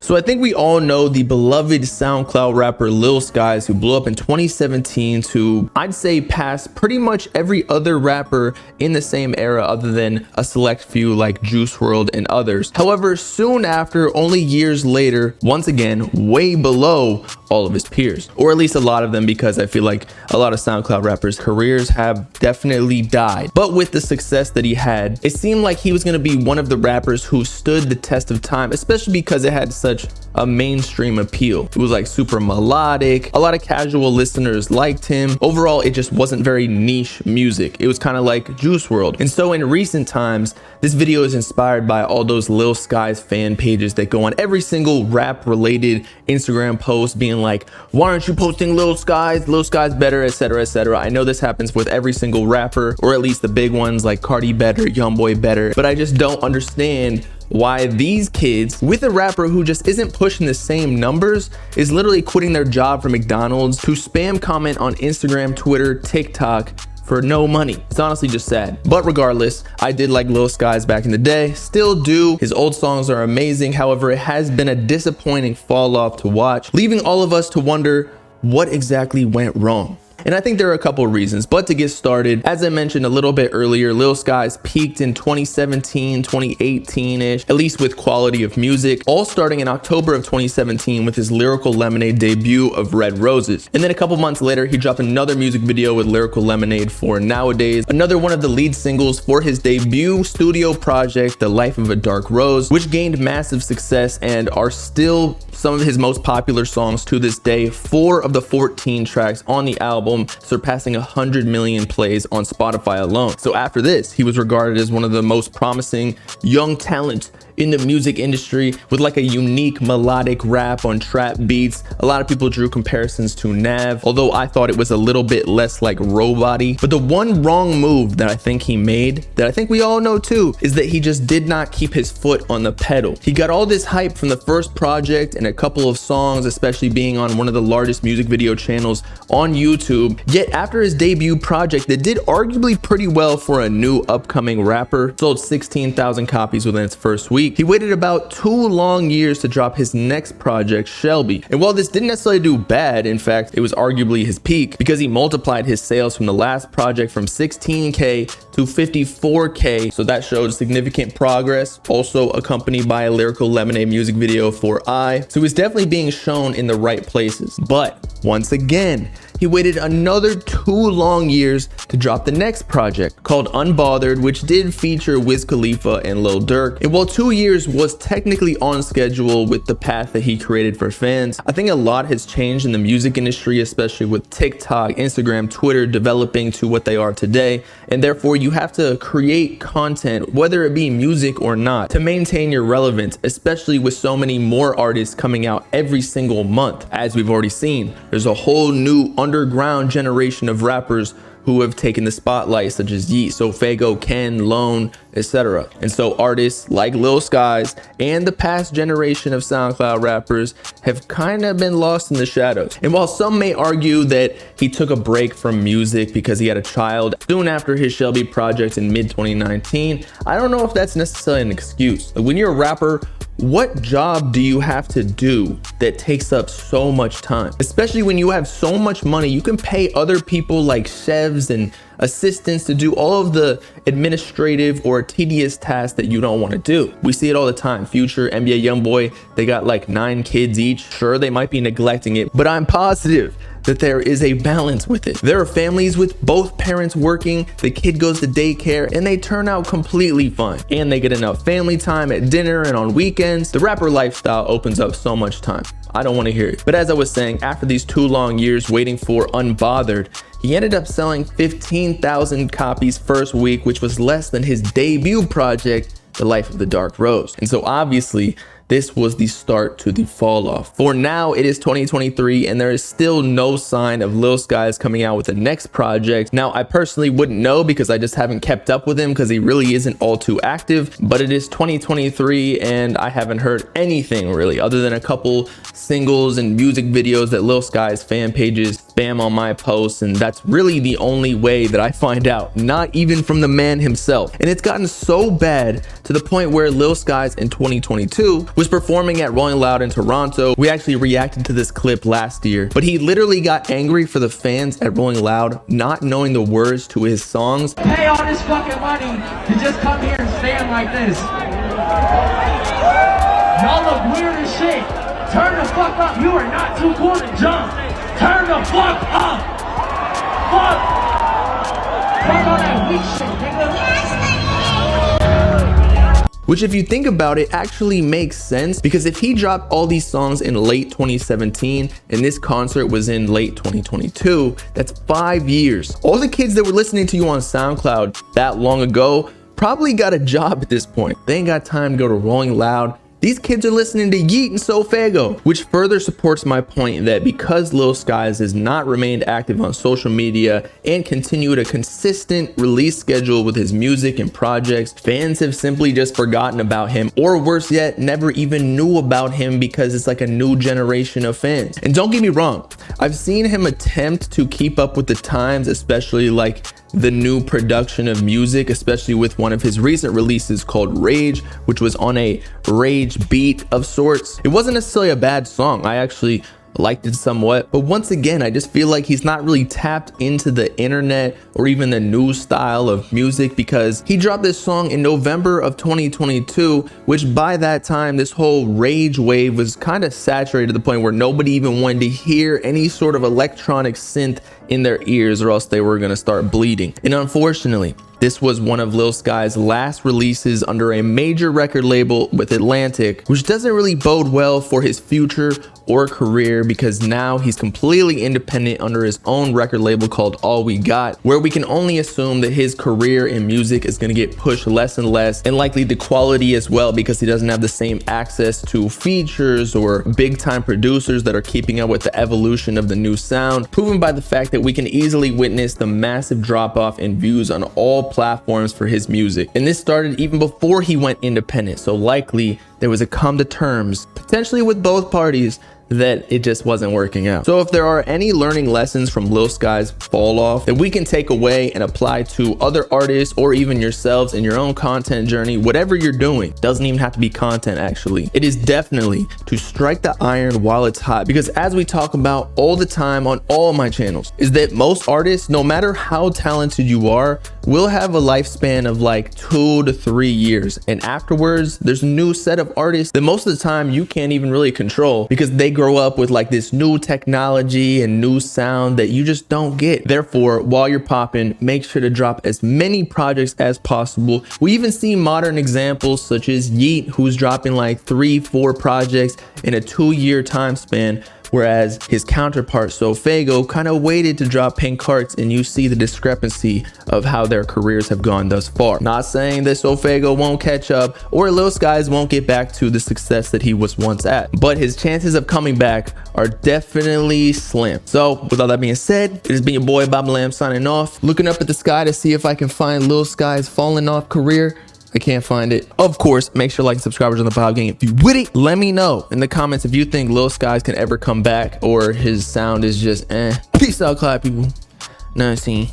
So I think we all know the beloved SoundCloud rapper Lil Skies, who blew up in 2017 to, I'd say, pass pretty much every other rapper in the same era other than a select few like Juice WRLD and others. However, soon after, only years later, once again, way below all of his peers, or at least a lot of them, because I feel like a lot of SoundCloud rappers' careers have definitely died. But with the success that he had, it seemed like he was going to be one of the rappers who stood the test of time, especially because it had such a mainstream appeal. It was like super melodic. A lot of casual listeners liked him. Overall, it just wasn't very niche music. It was kind of like Juice WRLD. And so in recent times, this video is inspired by all those Lil Skies fan pages that go on every single rap related Instagram post being like, why aren't you posting Lil Skies? Lil Skies better, etc, etc. I know this happens with every single rapper, or at least the big ones like Cardi better, Youngboy better, but I just don't understand why these kids, with a rapper who just isn't pushing the same numbers, is literally quitting their job for McDonald's to spam comment on Instagram, Twitter, TikTok for no money. It's honestly just sad. But regardless, I did like Lil Skies back in the day, still do. His old songs are amazing. However, it has been a disappointing fall off to watch, leaving all of us to wonder what exactly went wrong. And I think there are a couple of reasons, but to get started, as I mentioned a little bit earlier, Lil Skies peaked in 2017, 2018-ish, at least with quality of music, all starting in October of 2017 with his Lyrical Lemonade debut of Red Roses. And then a couple months later, he dropped another music video with Lyrical Lemonade for Nowadays, another one of the lead singles for his debut studio project, The Life of a Dark Rose, which gained massive success and are still some of his most popular songs to this day. 4 of the 14 tracks on the album surpassing 100 million plays on Spotify alone. So after this, he was regarded as one of the most promising young talents in the music industry with like a unique melodic rap on trap beats. A lot of people drew comparisons to Nav, although I thought it was a little bit less like robot-y. But the one wrong move that I think he made, that I think we all know too, is that he just did not keep his foot on the pedal. He got all this hype from the first project and a couple of songs, especially being on one of the largest music video channels on YouTube. Yet after his debut project that did arguably pretty well for a new upcoming rapper, sold 16,000 copies within its first week, he waited about 2 long years to drop his next project, Shelby. And while this didn't necessarily do bad, in fact, it was arguably his peak because he multiplied his sales from the last project from 16K to 54K. So that showed significant progress, also accompanied by a Lyrical Lemonade music video for I. So he was definitely being shown in the right places. But once again, he waited another 2 long years to drop the next project called Unbothered, which did feature Wiz Khalifa and Lil Durk. And while 2 years was technically on schedule with the path that he created for fans, I think a lot has changed in the music industry, especially with TikTok, Instagram, Twitter developing to what they are today. And therefore you have to create content, whether it be music or not, to maintain your relevance, especially with so many more artists coming out every single month. As we've already seen, there's a whole new underground generation of rappers who have taken the spotlight, such as Yeat, Sofago, Ken, Lone, etc. And so artists like Lil Skies and the past generation of SoundCloud rappers have kind of been lost in the shadows. And while some may argue that he took a break from music because he had a child soon after his Shelby project in mid-2019, I don't know if that's necessarily an excuse. Like, when you're a rapper, what job do you have to do that takes up so much time? Especially when you have so much money, you can pay other people like chefs and assistants to do all of the administrative or tedious tasks that you don't want to do. We see it all the time. Future, NBA Youngboy, they got like 9 kids each. Sure, they might be neglecting it, but I'm positive that there is a balance with it. There are families with both parents working, the kid goes to daycare, and they turn out completely fine. And they get enough family time at dinner and on weekends. The rapper lifestyle opens up so much time. I don't want to hear it. But as I was saying, after these 2 long years waiting for Unbothered, he ended up selling 15,000 copies first week, which was less than his debut project, The Life of the Dark Rose. And so obviously, this was the start to the fall off. For now, it is 2023 and there is still no sign of Lil Skies coming out with the next project. Now, I personally wouldn't know because I just haven't kept up with him because he really isn't all too active, but it is 2023 and I haven't heard anything really other than a couple singles and music videos that Lil Skies fan pages spam on my posts, and that's really the only way that I find out, not even from the man himself. And it's gotten so bad to the point where Lil Skies in 2022 was performing at Rolling Loud in Toronto. We actually reacted to this clip last year, but he literally got angry for the fans at Rolling Loud not knowing the words to his songs. Pay all this fucking money to just come here and stand like this. Y'all look weird as shit. Turn the fuck up. You are not too cool to jump. Turn the fuck up. Fuck all that weak shit, nigga. Which, if you think about it, actually makes sense, because if he dropped all these songs in late 2017 and this concert was in late 2022, that's 5 years. All the kids that were listening to you on SoundCloud that long ago probably got a job at this point. They ain't got time to go to Rolling Loud. These kids are listening to Yeet and Sofego, which further supports my point that because Lil Skies has not remained active on social media and continued a consistent release schedule with his music and projects, fans have simply just forgotten about him, or worse yet, never even knew about him, because it's like a new generation of fans. And don't get me wrong, I've seen him attempt to keep up with the times, especially like the new production of music, especially with one of his recent releases called Rage, which was on a rage beat of sorts. It wasn't necessarily a bad song. I actually liked it somewhat, but once again, I just feel like he's not really tapped into the internet or even the new style of music, because he dropped this song in November of 2022, which by that time, this whole rage wave was kind of saturated to the point where nobody even wanted to hear any sort of electronic synth in their ears, or else they were going to start bleeding. And unfortunately, this was one of Lil Skies' last releases under a major record label with Atlantic, which doesn't really bode well for his future or career, because now he's completely independent under his own record label called All We Got, where we can only assume that his career in music is going to get pushed less and less, and likely the quality as well, because he doesn't have the same access to features or big time producers that are keeping up with the evolution of the new sound, proven by the fact that we can easily witness the massive drop off in views on all platforms for his music. And this started even before he went independent, so likely there was a come to terms, potentially with both parties, that it just wasn't working out. So if there are any learning lessons from Lil Skies' fall off that we can take away and apply to other artists or even yourselves in your own content journey, whatever you're doing, doesn't even have to be content actually. It is definitely to strike the iron while it's hot, because as we talk about all the time on all my channels, is that most artists, no matter how talented you are, will have a lifespan of like 2 to 3 years. And afterwards, there's a new set of artists that most of the time you can't even really control, because they grow up with like this new technology and new sound that you just don't get. Therefore, while you're popping, make sure to drop as many projects as possible. We even see modern examples such as Yeet, who's dropping like 3-4 projects in a 2-year time span, whereas his counterpart Sofego kind of waited to drop Pink Hearts, and you see the discrepancy of how their careers have gone thus far. Not saying that Sofego won't catch up or Lil Skies won't get back to the success that he was once at, but his chances of coming back are definitely slim. So with all that being said, it has been your boy Bobbalam signing off, looking up at the sky to see if I can find Lil Skies' falling off career. I can't find it. Of course, make sure to like and subscribe on the Bob Gang. If you with it, let me know in the comments if you think Lil Skies can ever come back or his sound is just eh. Peace out, Clyde people. Nothing.